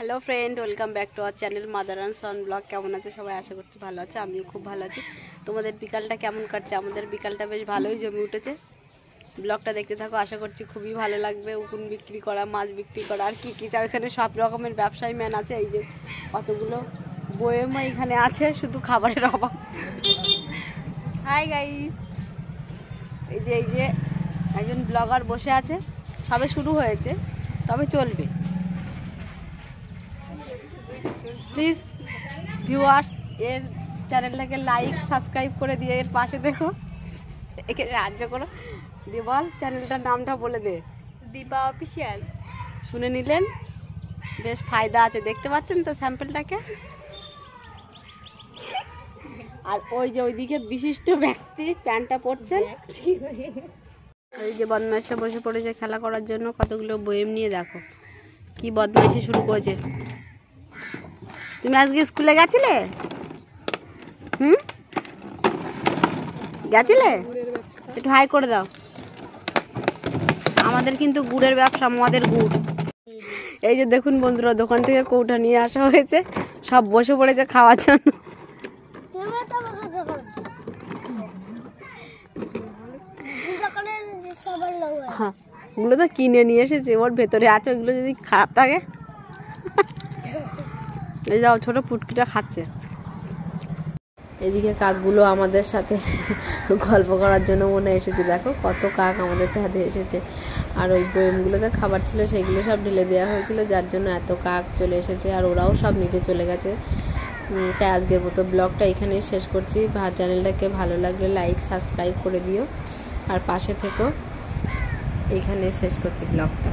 Hello friend, welcome back to our channel mother and Son blog. কেমন আছে সবাই? আশা করছি ভালো আছে, আমিও খুব ভালো আছি। তোমাদের বিকালটা কেমন কাটছে? আমাদের বিকালটা বেশ ভালোই জমে উঠেছে। ব্লগটা দেখতে থাকো, আশা করছি খুবই ভালো লাগবে। উকুন বিক্রি করা, মাছ বিক্রি করা, আর কী কী চাও, এখানে সব রকমের ব্যবসায়ী ম্যান আছে। এই যে কতগুলো বয়েমা এখানে আছে, শুধু খাবারের অভাব। হাই গাইস, এই যে একজন ব্লগার বসে আছে। সবে শুরু হয়েছে, তবে চলবে। প্লিজ ভিউয়ার্স, এর চ্যানেলটাকে লাইক সাবস্ক্রাইব করে দিয়ে এর পাশে দেখো, একে সাহায্য করো। দিয়ে বল চ্যানেলটার নামটা বলে দে। দীপা অফিসিয়াল। শুনে নিলেন, বেশ ফায়দা আছে। দেখতে পাচ্ছেন তো স্যাম্পলটাকে। আর ওই যে ওইদিকে বিশিষ্ট ব্যক্তি প্যান্টটা পরছেন, ওই যে বদমাইশটা বসে পড়েছে খেলা করার জন্য। কতগুলো বয়েম নিয়ে দেখো কি বদমাইশি শুরু করেছে। তুমি আজকে স্কুলে গেছিলে? গেছিলে? একটু হাই করে দাও। আমাদের কিন্তু গুড়ের ব্যবসা, মদের গুড়। এই যে দেখুন বন্ধুরা, দোকান থেকে কৌটা নিয়ে আসা হয়েছে, সব বসে পড়েছে খাওয়ার জন্য। হ্যাঁ, ওগুলো তো কিনে নিয়ে এসেছে, ওর ভেতরে আছে। ওইগুলো যদি খারাপ থাকে, এই যাও ছোট পুটকিটা খাচ্ছে। এদিকে কাকগুলো আমাদের সাথে গল্প করার জন্য মনে এসেছে। দেখো কত কাক আমাদের ছাদে এসেছে। আর ওই বয়েমগুলোতে খাবার ছিল, সেইগুলো সব ঢেলে দেওয়া হয়েছিল, যার জন্য এত কাক চলে এসেছে। আর ওরাও সব নিচে চলে গেছে। তাই আজকের মতো ব্লগটা এখানেই শেষ করছি। চ্যানেলটাকে ভালো লাগলে লাইক সাবস্ক্রাইব করে দিও, আর পাশে থেকো। এখানে শেষ করছি ব্লগটা।